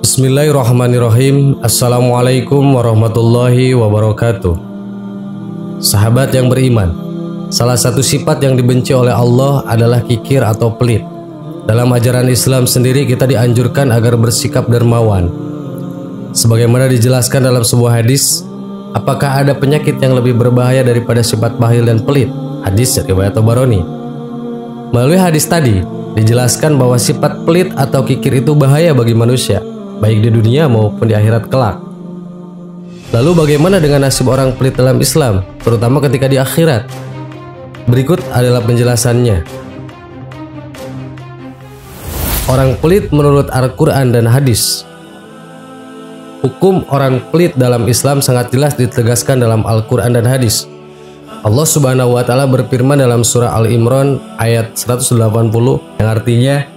Bismillahirrahmanirrahim. Assalamualaikum warahmatullahi wabarakatuh. Sahabat yang beriman, salah satu sifat yang dibenci oleh Allah adalah kikir atau pelit. Dalam ajaran Islam sendiri kita dianjurkan agar bersikap dermawan. Sebagaimana dijelaskan dalam sebuah hadis, apakah ada penyakit yang lebih berbahaya daripada sifat bakhil dan pelit? Hadis riwayat Tabarani. Melalui hadis tadi dijelaskan bahwa sifat pelit atau kikir itu bahaya bagi manusia, baik di dunia maupun di akhirat kelak. Lalu bagaimana dengan nasib orang pelit dalam Islam, terutama ketika di akhirat? Berikut adalah penjelasannya. Orang pelit menurut Al-Quran dan hadis. Hukum orang pelit dalam Islam sangat jelas ditegaskan dalam Al-Quran dan hadis. Allah Subhanahu wa Ta'ala berfirman dalam surah Al-Imran ayat 180 yang artinya,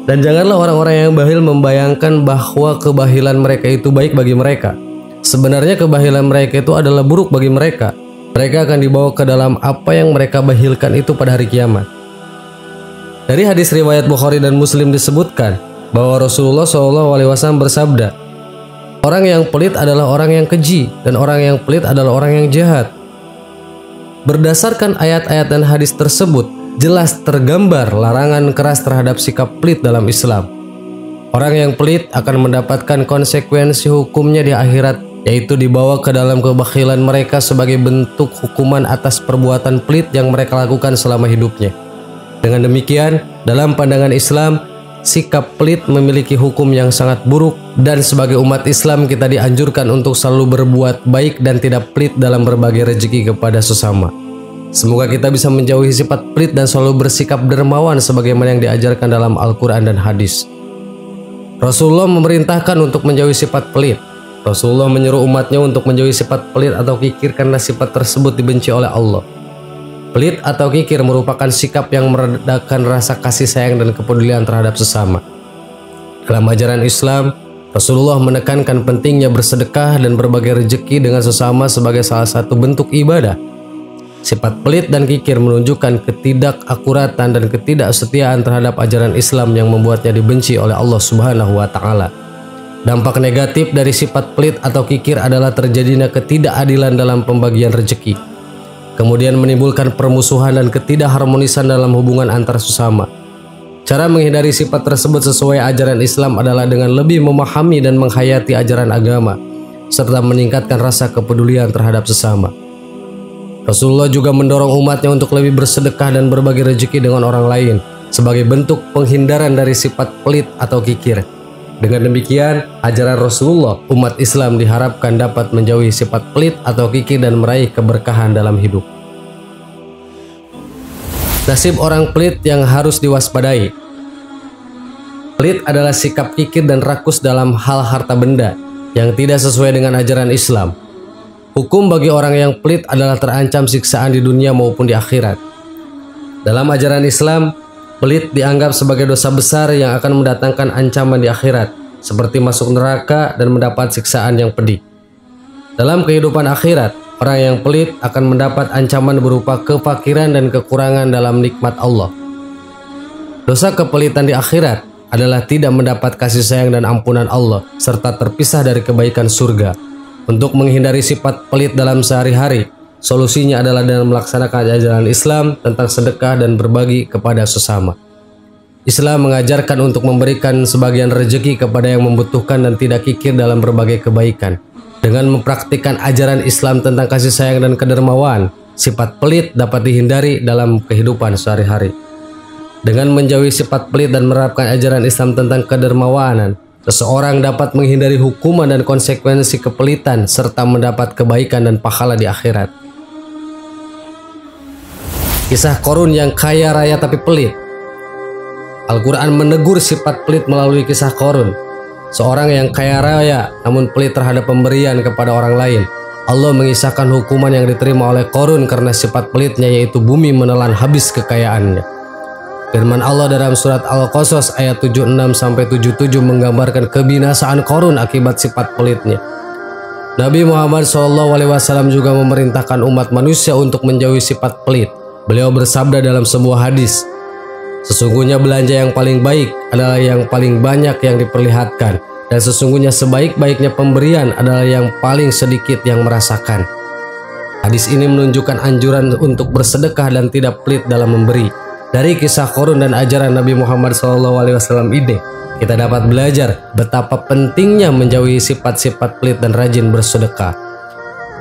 dan janganlah orang-orang yang bakhil membayangkan bahwa kebahilan mereka itu baik bagi mereka. Sebenarnya kebahilan mereka itu adalah buruk bagi mereka. Mereka akan dibawa ke dalam apa yang mereka bahilkan itu pada hari kiamat. Dari hadis riwayat Bukhari dan Muslim disebutkan bahwa Rasulullah SAW bersabda, orang yang pelit adalah orang yang keji dan orang yang pelit adalah orang yang jahat. Berdasarkan ayat-ayat dan hadis tersebut, jelas tergambar larangan keras terhadap sikap pelit dalam Islam. Orang yang pelit akan mendapatkan konsekuensi hukumnya di akhirat, yaitu dibawa ke dalam kebakhilan mereka sebagai bentuk hukuman atas perbuatan pelit yang mereka lakukan selama hidupnya. Dengan demikian, dalam pandangan Islam, sikap pelit memiliki hukum yang sangat buruk, dan sebagai umat Islam kita dianjurkan untuk selalu berbuat baik dan tidak pelit dalam berbagi rezeki kepada sesama. Semoga kita bisa menjauhi sifat pelit dan selalu bersikap dermawan sebagaimana yang diajarkan dalam Al-Quran dan hadis. Rasulullah memerintahkan untuk menjauhi sifat pelit. Rasulullah menyuruh umatnya untuk menjauhi sifat pelit atau kikir karena sifat tersebut dibenci oleh Allah. Pelit atau kikir merupakan sikap yang meredakan rasa kasih sayang dan kepedulian terhadap sesama. Dalam ajaran Islam, Rasulullah menekankan pentingnya bersedekah dan berbagi rezeki dengan sesama sebagai salah satu bentuk ibadah. Sifat pelit dan kikir menunjukkan ketidakakuratan dan ketidaksetiaan terhadap ajaran Islam yang membuatnya dibenci oleh Allah Subhanahu wa Ta'ala. Dampak negatif dari sifat pelit atau kikir adalah terjadinya ketidakadilan dalam pembagian rezeki, kemudian menimbulkan permusuhan dan ketidakharmonisan dalam hubungan antar sesama. Cara menghindari sifat tersebut sesuai ajaran Islam adalah dengan lebih memahami dan menghayati ajaran agama, serta meningkatkan rasa kepedulian terhadap sesama. Rasulullah juga mendorong umatnya untuk lebih bersedekah dan berbagi rezeki dengan orang lain sebagai bentuk penghindaran dari sifat pelit atau kikir. Dengan demikian, ajaran Rasulullah, umat Islam diharapkan dapat menjauhi sifat pelit atau kikir dan meraih keberkahan dalam hidup. Nasib orang pelit yang harus diwaspadai. Pelit adalah sikap kikir dan rakus dalam hal harta benda yang tidak sesuai dengan ajaran Islam. Hukum bagi orang yang pelit adalah terancam siksaan di dunia maupun di akhirat. Dalam ajaran Islam, pelit dianggap sebagai dosa besar yang akan mendatangkan ancaman di akhirat, seperti masuk neraka dan mendapat siksaan yang pedih. Dalam kehidupan akhirat, orang yang pelit akan mendapat ancaman berupa kefakiran dan kekurangan dalam nikmat Allah. Dosa kepelitan di akhirat adalah tidak mendapat kasih sayang dan ampunan Allah, serta terpisah dari kebaikan surga. Untuk menghindari sifat pelit dalam sehari-hari, solusinya adalah dengan melaksanakan ajaran Islam tentang sedekah dan berbagi kepada sesama. Islam mengajarkan untuk memberikan sebagian rezeki kepada yang membutuhkan dan tidak kikir dalam berbagai kebaikan. Dengan mempraktikkan ajaran Islam tentang kasih sayang dan kedermawan, sifat pelit dapat dihindari dalam kehidupan sehari-hari. Dengan menjauhi sifat pelit dan menerapkan ajaran Islam tentang kedermawanan, seseorang dapat menghindari hukuman dan konsekuensi kepelitan serta mendapat kebaikan dan pahala di akhirat. Kisah Qarun yang kaya raya tapi pelit. Al-Quran menegur sifat pelit melalui kisah Qarun, seorang yang kaya raya namun pelit terhadap pemberian kepada orang lain. Allah mengisahkan hukuman yang diterima oleh Qarun karena sifat pelitnya, yaitu bumi menelan habis kekayaannya. Firman Allah dalam surat Al-Qasas ayat 76-77 menggambarkan kebinasaan Qarun akibat sifat pelitnya. Nabi Muhammad SAW juga memerintahkan umat manusia untuk menjauhi sifat pelit. Beliau bersabda dalam sebuah hadis, sesungguhnya belanja yang paling baik adalah yang paling banyak yang diperlihatkan, Dan sesungguhnya sebaik-baiknya pemberian adalah yang paling sedikit yang merasakan. Hadis ini menunjukkan anjuran untuk bersedekah dan tidak pelit dalam memberi. Dari kisah Qarun dan ajaran Nabi Muhammad SAW ini, kita dapat belajar betapa pentingnya menjauhi sifat-sifat pelit dan rajin bersedekah.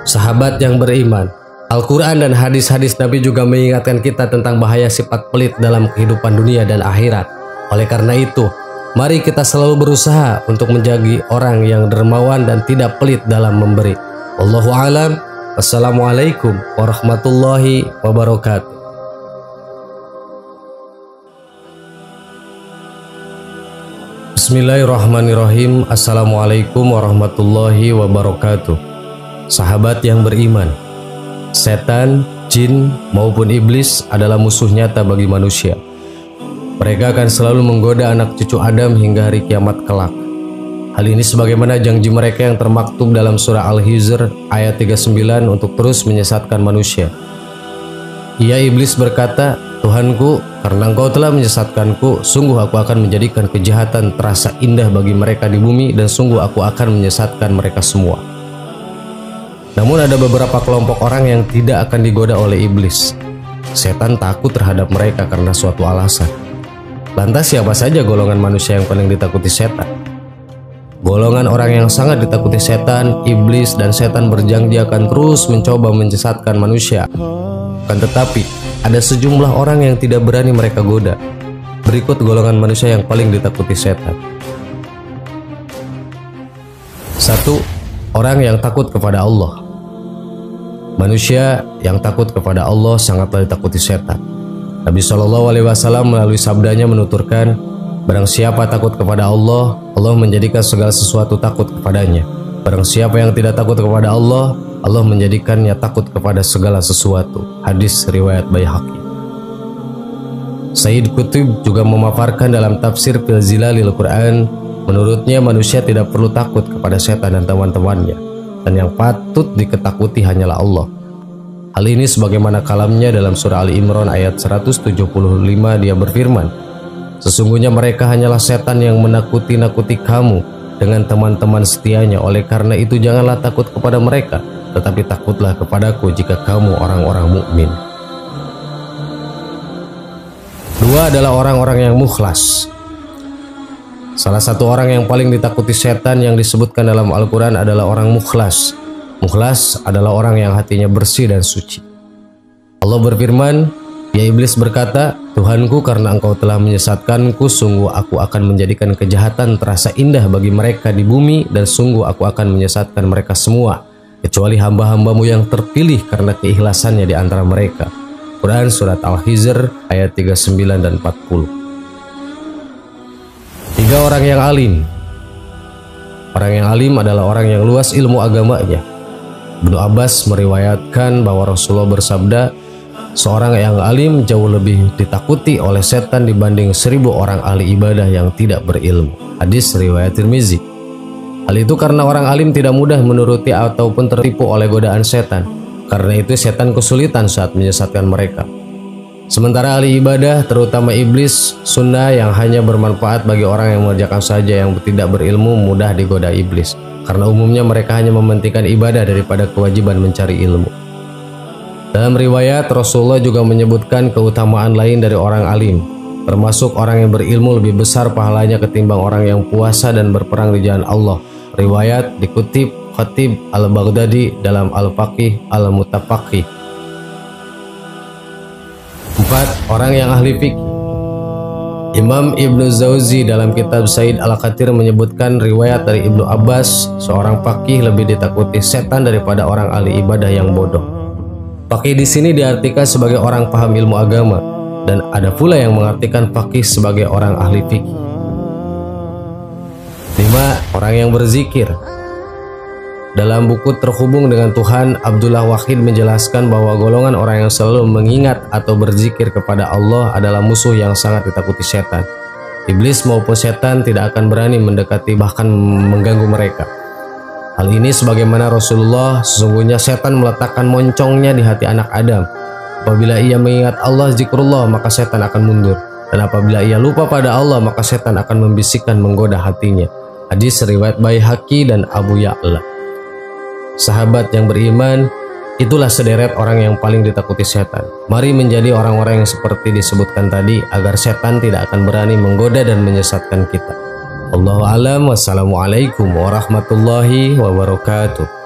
Sahabat yang beriman, Al-Quran dan hadis-hadis Nabi juga mengingatkan kita tentang bahaya sifat pelit dalam kehidupan dunia dan akhirat. Oleh karena itu, mari kita selalu berusaha untuk menjadi orang yang dermawan dan tidak pelit dalam memberi. Wallahu a'lam. Assalamualaikum warahmatullahi wabarakatuh. Bismillahirrahmanirrahim. Assalamualaikum warahmatullahi wabarakatuh. Sahabat yang beriman, setan, jin, maupun iblis adalah musuh nyata bagi manusia. Mereka akan selalu menggoda anak cucu Adam hingga hari kiamat kelak. Hal ini sebagaimana janji mereka yang termaktub dalam surah Al-Hijr ayat 39 untuk terus menyesatkan manusia. Ia iblis berkata, Tuhanku, karena engkau telah menyesatkanku, sungguh aku akan menjadikan kejahatan terasa indah bagi mereka di bumi dan sungguh aku akan menyesatkan mereka semua. Namun ada beberapa kelompok orang yang tidak akan digoda oleh iblis. Setan takut terhadap mereka karena suatu alasan. Lantas siapa saja golongan manusia yang paling ditakuti setan? Golongan orang yang sangat ditakuti setan, iblis, dan setan berjanji akan terus mencoba menyesatkan manusia. Akan tetapi, ada sejumlah orang yang tidak berani mereka goda. Berikut golongan manusia yang paling ditakuti setan. 1. Orang yang takut kepada Allah. Manusia yang takut kepada Allah sangatlah ditakuti setan. Nabi SAW melalui sabdanya menuturkan, barang siapa takut kepada Allah, Allah menjadikan segala sesuatu takut kepadanya. Barang siapa yang tidak takut kepada Allah, Allah menjadikannya takut kepada segala sesuatu. Hadis riwayat Baihaqi. Sayyid Qutb juga memaparkan dalam tafsir Fil Zilalil Quran, menurutnya manusia tidak perlu takut kepada setan dan teman-temannya, dan yang patut diketakuti hanyalah Allah. Hal ini sebagaimana kalamnya dalam surah Ali Imran ayat 175, dia berfirman, sesungguhnya mereka hanyalah setan yang menakuti-nakuti kamu dengan teman-teman setianya. Oleh karena itu janganlah takut kepada mereka, tetapi takutlah kepadaku jika kamu orang-orang mukmin. 2 adalah orang-orang yang mukhlas. Salah satu orang yang paling ditakuti setan yang disebutkan dalam Al-Quran adalah orang mukhlas. Mukhlas adalah orang yang hatinya bersih dan suci. Allah berfirman, ya iblis berkata, Tuhanku, karena engkau telah menyesatkanku, sungguh aku akan menjadikan kejahatan terasa indah bagi mereka di bumi dan sungguh aku akan menyesatkan mereka semua, kecuali hamba-hambamu yang terpilih karena keikhlasannya di antara mereka. Quran Surat Al-Hijr ayat 39 dan 40. 3 orang yang alim. Orang yang alim adalah orang yang luas ilmu agamanya. Ibnu Abbas meriwayatkan bahwa Rasulullah bersabda, seorang yang alim jauh lebih ditakuti oleh setan dibanding 1000 orang ahli ibadah yang tidak berilmu. Hadis riwayat Tirmizi. Hal itu karena orang alim tidak mudah menuruti ataupun tertipu oleh godaan setan. Karena itu setan kesulitan saat menyesatkan mereka. Sementara ahli ibadah, terutama iblis, sunnah yang hanya bermanfaat bagi orang yang mengerjakan saja yang tidak berilmu, mudah digoda iblis. Karena umumnya mereka hanya mementingkan ibadah daripada kewajiban mencari ilmu. Dalam riwayat, Rasulullah juga menyebutkan keutamaan lain dari orang alim, termasuk orang yang berilmu lebih besar pahalanya ketimbang orang yang puasa dan berperang di jalan Allah. Riwayat dikutip Khatib Al-Baghdadi dalam Al-Faqih Al-Mutafaqih. 4. Orang yang ahli fikih. Imam Ibnu Jauzi dalam kitab Said Al-Qatir menyebutkan riwayat dari Ibnu Abbas, seorang faqih lebih ditakuti setan daripada orang ahli ibadah yang bodoh. Faqih di sini diartikan sebagai orang paham ilmu agama, dan ada pula yang mengartikan faqih sebagai orang ahli fikih. 5. Orang yang berzikir. Dalam buku Terhubung dengan Tuhan, Abdullah Wahid menjelaskan bahwa golongan orang yang selalu mengingat atau berzikir kepada Allah adalah musuh yang sangat ditakuti setan. Iblis maupun setan tidak akan berani mendekati bahkan mengganggu mereka. Hal ini sebagaimana Rasulullah, sesungguhnya setan meletakkan moncongnya di hati anak Adam. Apabila ia mengingat Allah zikrullah, maka setan akan mundur. Dan apabila ia lupa pada Allah, maka setan akan membisikkan menggoda hatinya. Hadis riwayat Baihaqi dan Abu Ya'la. Sahabat yang beriman, itulah sederet orang yang paling ditakuti setan. Mari menjadi orang-orang yang seperti disebutkan tadi, agar setan tidak akan berani menggoda dan menyesatkan kita. Wallahu a'lam. Wassalamualaikum warahmatullahi wabarakatuh.